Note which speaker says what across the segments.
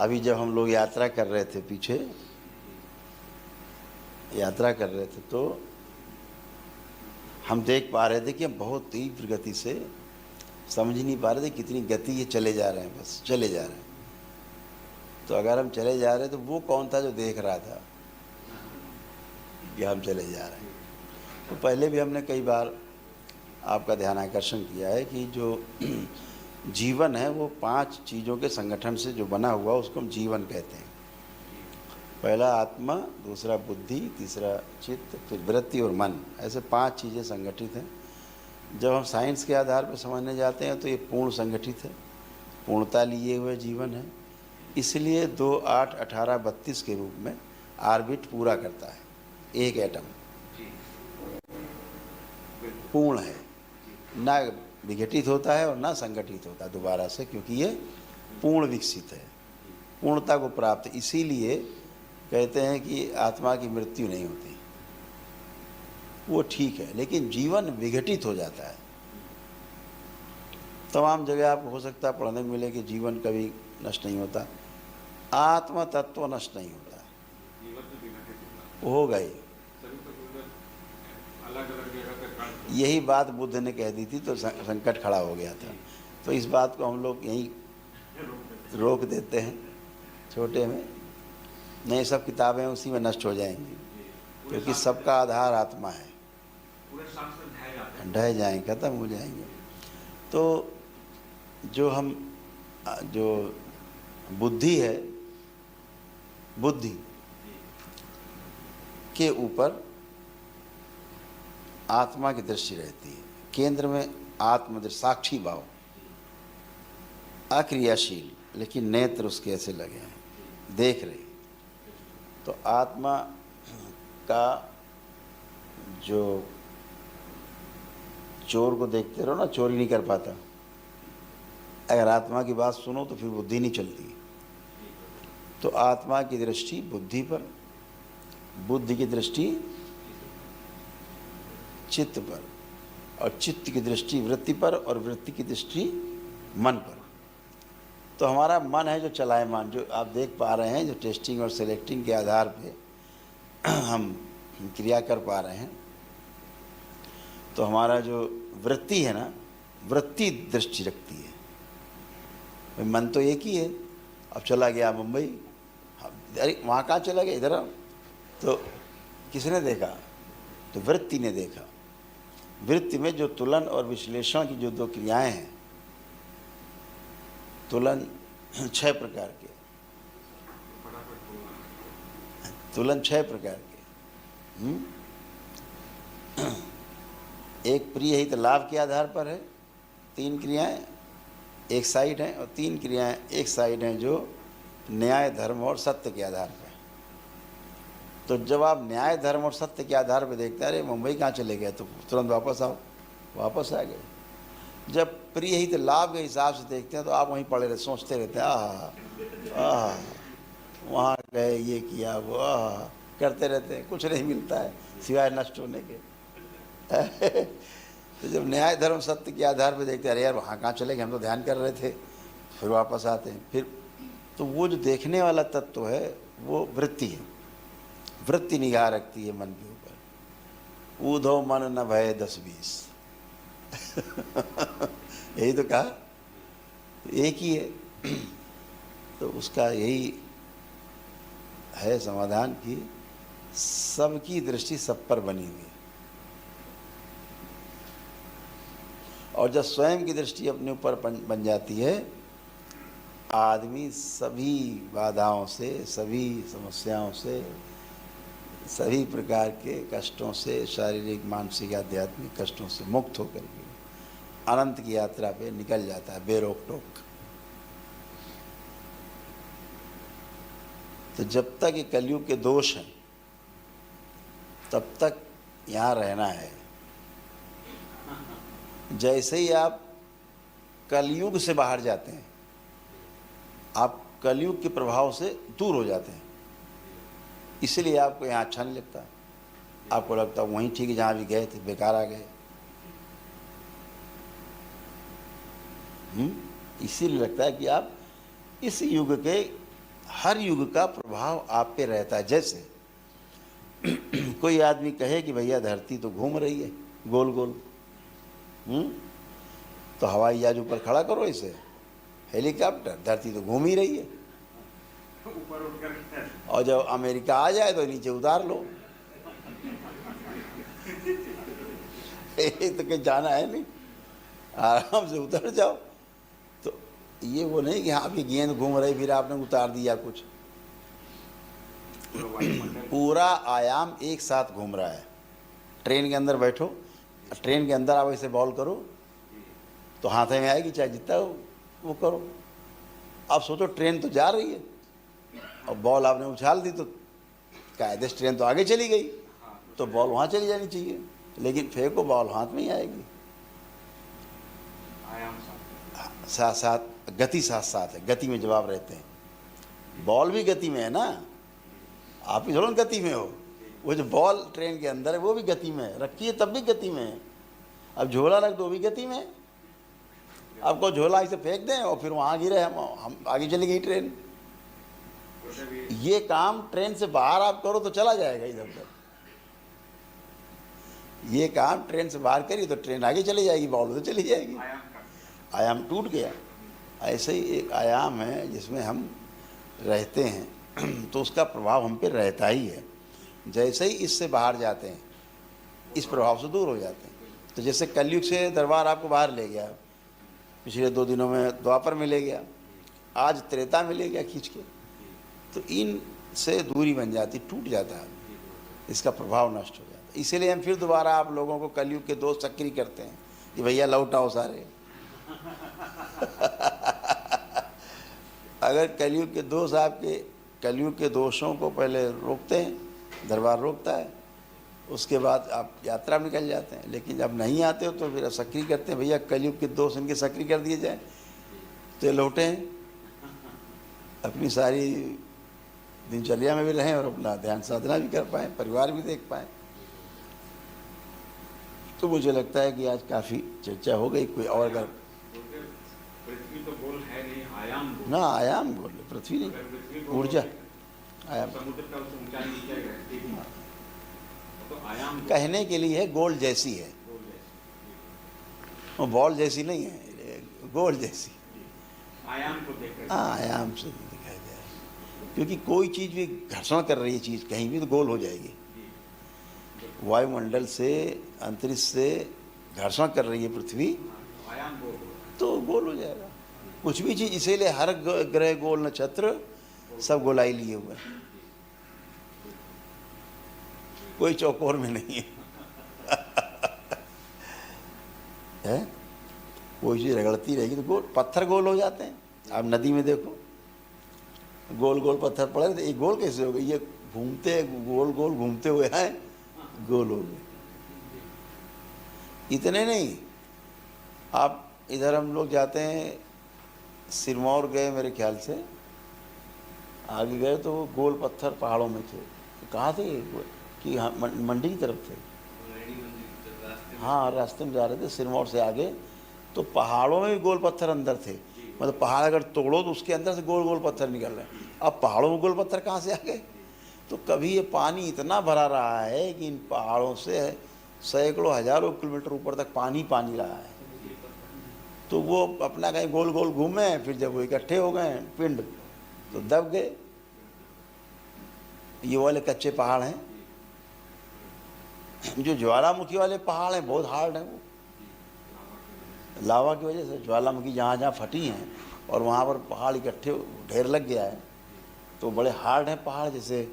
Speaker 1: अभी जब हम लोग यात्रा कर रहे थे, पीछे यात्रा कर रहे थे, तो हम देख पा रहे थे कि हम बहुत तीव्र गति से, समझ नहीं पा रहे थे कितनी गति ये चले जा रहे हैं, बस चले जा रहे हैं। तो अगर हम चले जा रहे हैं तो वो कौन था जो देख रहा था कि हम चले जा रहे हैं? तो पहले भी हमने कई बार आपका ध्यान आकर्षण किया है कि जो जीवन है वो 5 चीज़ों के संगठन से जो बना हुआ उसको हम जीवन कहते हैं। पहला आत्मा, दूसरा बुद्धि, तीसरा चित्त, फिर वृत्ति और मन, ऐसे 5 चीज़ें संगठित हैं। जब हम साइंस के आधार पर समझने जाते हैं तो ये पूर्ण संगठित है, पूर्णता लिए हुए जीवन है। इसलिए 2, 8, 18, 32 के रूप में ऑर्बिट पूरा करता है। एक एटम पूर्ण है, ना विघटित होता है और ना संगठित होता है दोबारा से, क्योंकि ये पूर्ण विकसित है, पूर्णता को प्राप्त। इसीलिए कहते हैं कि आत्मा की मृत्यु नहीं होती, वो ठीक है, लेकिन जीवन विघटित हो जाता है। तमाम जगह आपको हो सकता है पढ़ने में मिले कि जीवन कभी नष्ट नहीं होता, आत्मा तत्व नष्ट नहीं होता, वो हो गई। यही बात बुद्ध ने कह दी थी तो संकट खड़ा हो गया था। तो इस बात को हम लोग यहीं रोक देते हैं छोटे में, नहीं सब किताबें उसी में नष्ट हो जाएंगी, क्योंकि सबका आधार आत्मा है, ढह जाएंगे, खत्म हो जाएंगे। तो जो बुद्धि है, बुद्धि के ऊपर आत्मा की दृष्टि रहती है, केंद्र में आत्मदृष्टि, साक्षी भाव, अक्रियाशील, लेकिन नेत्र उसके ऐसे लगे हैं, देख रहे। तो आत्मा का जो चोर को देखते रहो ना, चोरी नहीं कर पाता। अगर आत्मा की बात सुनो तो फिर बुद्धि नहीं चलती। तो आत्मा की दृष्टि बुद्धि पर, बुद्धि की दृष्टि चित्त पर, और चित्त की दृष्टि वृत्ति पर, और वृत्ति की दृष्टि मन पर। तो हमारा मन है जो चलायमान, जो आप देख पा रहे हैं, जो टेस्टिंग और सेलेक्टिंग के आधार पे हम क्रिया कर पा रहे हैं। तो हमारा जो वृत्ति है ना, वृत्ति दृष्टि रखती है। मन तो एक ही है। अब चला गया मुंबई, अरे वहाँ कहाँ चला गया, इधर। तो किसने देखा? तो वृत्ति ने देखा। वृत्ति में जो तुलन और विश्लेषण की जो 2 क्रियाएं हैं, तुलन 6 प्रकार के, तुलन 6 प्रकार के। एक प्रिय हित लाभ के आधार पर है, 3 क्रियाएं एक साइड हैं, और 3 क्रियाएं एक साइड हैं जो न्याय, धर्म और सत्य के आधार पर। तो जब आप न्याय, धर्म और सत्य के आधार पर देखते हैं, अरे मुंबई कहाँ चले गए, तो तुरंत वापस आओ, वापस आ गए। जब प्रिय हित लाभ के हिसाब से देखते हैं तो आप वहीं पड़े रहते, सोचते रहते हैं, आह वहाँ गए, ये किया, वो करते रहते हैं, कुछ नहीं मिलता है सिवाय नष्ट होने के। तो जब न्याय, धर्म, सत्य के आधार पर देखते हैं, अरे यार वहाँ कहाँ चले गए, हम तो ध्यान कर रहे थे, फिर वापस आते हैं। फिर तो वो जो देखने वाला तत्व है वो वृत्ति है। वृत्ति निगाह रखती है मन के ऊपर। ऊधो मन न भय 10-20। यही तो कहा, एक ही है। तो उसका यही है समाधान कि सबकी दृष्टि सब पर बनी हुई है, और जब स्वयं की दृष्टि अपने ऊपर बन जाती है, आदमी सभी बाधाओं से, सभी समस्याओं से, सभी प्रकार के कष्टों से, शारीरिक, मानसिक, आध्यात्मिक कष्टों से मुक्त होकर के अनंत की यात्रा पे निकल जाता है बेरोक टोक। तो जब तक ये कलयुग के दोष हैं तब तक यहाँ रहना है। जैसे ही आप कलयुग से बाहर जाते हैं, आप कलयुग के प्रभाव से दूर हो जाते हैं, इसलिए आपको यहाँ अच्छा नहीं लगता। आपको लगता है वहीं ठीक है जहाँ भी गए थे, बेकार आ गए। इसीलिए लगता है कि आप इस युग के हर युग का प्रभाव आप पे रहता है। जैसे कोई आदमी कहे कि भैया धरती तो घूम रही है गोल गोल, तो हवाई जहाज ऊपर खड़ा करो इसे, हेलीकॉप्टर, धरती तो घूम ही रही है।
Speaker 2: ऊपर उठकर
Speaker 1: और जब अमेरिका आ जाए तो नीचे उतार लो। तो कहीं जाना है नहीं, आराम से उतर जाओ। तो ये वो नहीं कि हाँ अभी गेंद घूम रही फिर आपने उतार दिया कुछ। पूरा आयाम एक साथ घूम रहा है। ट्रेन के अंदर बैठो, ट्रेन के अंदर आप ऐसे बॉल करो तो हाथे में आएगी, चाहे जितना वो करो। आप सोचो ट्रेन तो जा रही है और बॉल आपने उछाल दी तो कायदे से ट्रेन तो आगे चली गई, तो बॉल वहाँ चली जानी चाहिए, लेकिन फेंको बॉल हाथ में ही आएगी। साथ साथ गति साथ साथ है, गति में जवाब रहते हैं। बॉल भी गति में है ना, आप ही थोड़ा गति में हो। वो जो बॉल ट्रेन के अंदर है वो भी गति में है, रखी है तब भी गति में है। अब झोला रख दो भी गति में है। आपको झोला इसे फेंक दें और फिर वहाँ गिरे, हम आगे चली गई ट्रेन। ये काम ट्रेन से बाहर आप करो तो चला जाएगा इधर उधर। ये काम ट्रेन से बाहर करिए तो ट्रेन आगे चली जाएगी, बॉल उधर चली जाएगी। आयाम टूट गया। ऐसे ही एक आयाम है जिसमें हम रहते हैं तो उसका प्रभाव हम पे रहता ही है। जैसे ही इससे बाहर जाते हैं इस प्रभाव से दूर हो जाते हैं। तो जैसे कलयुग से दरबार आपको बाहर ले गया, पिछले 2 दिनों में द्वापर में ले गया, आज त्रेता में ले गया खींच के, तो इन से दूरी बन जाती, टूट जाता है, इसका प्रभाव नष्ट हो जाता है। इसीलिए हम फिर दोबारा आप लोगों को कलयुग के दोष सक्रिय करते हैं कि भैया लौटाओ सारे। अगर कलयुग के दोष आपके, कलयुग के दोषों को पहले रोकते हैं, दरबार रोकता है, उसके बाद आप यात्रा में निकल जाते हैं। लेकिन जब नहीं आते हो तो फिर सक्रिय करते हैं, भैया कलयुग के दोष इनके सक्रिय कर दिए जाए, तो ये लौटे हैं, अपनी सारी दिनचर्या में भी रहें और अपना ध्यान साधना भी कर पाएँ, परिवार भी देख पाएँ। तो मुझे लगता है कि आज काफ़ी चर्चा हो गई। कोई और अगर
Speaker 2: पृथ्वी तो गोल है नहीं, आयाम गोल।
Speaker 1: ना, आयाम गोल है, पृथ्वी नहीं, ऊर्जा आयाम।
Speaker 2: समुद्र का ऊंचाई नीचे रहती है तो आयाम
Speaker 1: कहने के लिए है गोल जैसी है, वो बॉल जैसी नहीं है, गोल जैसी।
Speaker 2: आयाम को देख रहे हैं।
Speaker 1: हाँ, आयाम से दिखाई दे रहा है, क्योंकि कोई चीज़ भी घर्षण कर रही है चीज़ कहीं भी तो गोल हो जाएगी। वायुमंडल से, अंतरिक्ष से घर्षण कर रही है पृथ्वी
Speaker 2: आयाम गोल
Speaker 1: तो गोल हो जाएगा कुछ भी चीज़। इसीलिए हर ग्रह गोल, नक्षत्र सब गोलाई लिए हुए हैं, कोई चौकोर में नहीं है। है? कोई चीज़ रगड़ती रहेगी तो गोल, पत्थर गोल हो जाते हैं। आप नदी में देखो, गोल गोल पत्थर पड़े थे, ये गोल कैसे हो गए? ये घूमते गोल गोल घूमते हुए हैं, गोल हो गए। इतने नहीं, आप इधर हम लोग जाते हैं, सिरमौर गए मेरे ख्याल से, आगे गए तो वो गोल पत्थर पहाड़ों में थे। कहाँ थे कि हाँ, मंडी की तरफ थे। हाँ, रास्ते में जा रहे थे सिरमौर से आगे, तो पहाड़ों में भी गोल पत्थर अंदर थे। मतलब पहाड़ अगर तोड़ो तो उसके अंदर से गोल गोल पत्थर निकल रहे हैं। अब पहाड़ों में गोल पत्थर कहाँ से आ गए? तो कभी ये पानी इतना भरा रहा है कि इन पहाड़ों से सैकड़ों हजारों किलोमीटर ऊपर तक पानी पानी रहा है। तो वो अपना कहीं गोल गोल घूमे, फिर जब वो इकट्ठे हो गए पिंड तो दब गए। ये वाले कच्चे पहाड़ हैं। जो ज्वालामुखी वाले पहाड़ हैं बहुत हार्ड हैं, वो लावा की वजह से ज्वालामुखी जहाँ जहाँ फटी हैं और वहाँ पर पहाड़ इकट्ठे ढेर लग गया है, तो बड़े हार्ड हैं पहाड़। जैसे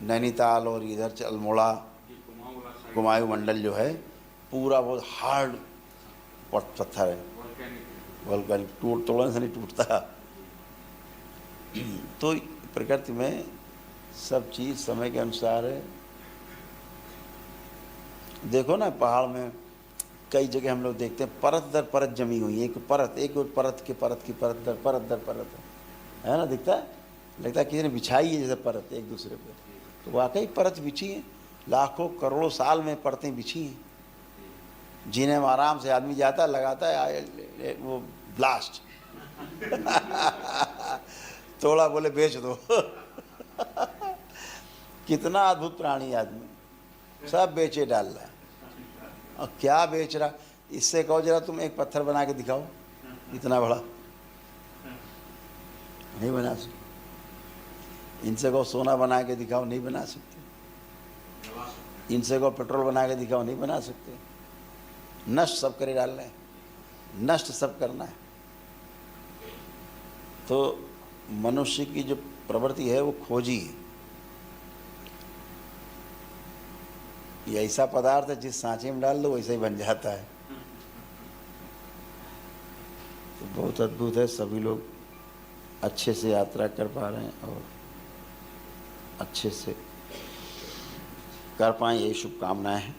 Speaker 1: नैनीताल और इधर अल्मोड़ा, कुमाऊं मंडल जो है पूरा बहुत हार्ड पत्थर है, वोल्केनिक, तोड़ने से नहीं टूटता। तो प्रकृति में सब चीज़ समय के अनुसार है। देखो ना, पहाड़ में कई जगह हम लोग देखते हैं परत दर परत जमी हुई है, एक परत की परत दर परत है ना, दिखता है, लगता है किसी ने बिछाई है जैसे परत एक दूसरे पे। तो वाकई परत बिछी है, लाखों करोड़ों साल में परतें बिछी हैं, जिन्हें आराम से आदमी जाता है, लगाता है वो ब्लास्ट। तोड़ा, बोले बेच दो। कितना अद्भुत प्राणी आदमी, सब बेचे डाल रहा है। और क्या बेच रहा, इससे कहो जरा तुम एक पत्थर बना के दिखाओ इतना बड़ा, नहीं बना सकते। इनसे कहो सोना बना के दिखाओ, नहीं बना सकते। इनसे कहो पेट्रोल बना के दिखाओ, नहीं बना सकते। नष्ट सब करे डाल रहे हैं, नष्ट सब करना है। तो मनुष्य की जो प्रवृत्ति है वो खोजी है। ये ऐसा पदार्थ है जिस सांचे में डाल दो वैसे ही बन जाता है। तो बहुत अद्भुत है। सभी लोग अच्छे से यात्रा कर पा रहे हैं और अच्छे से कर पाएँ, यही शुभकामनाएं हैं।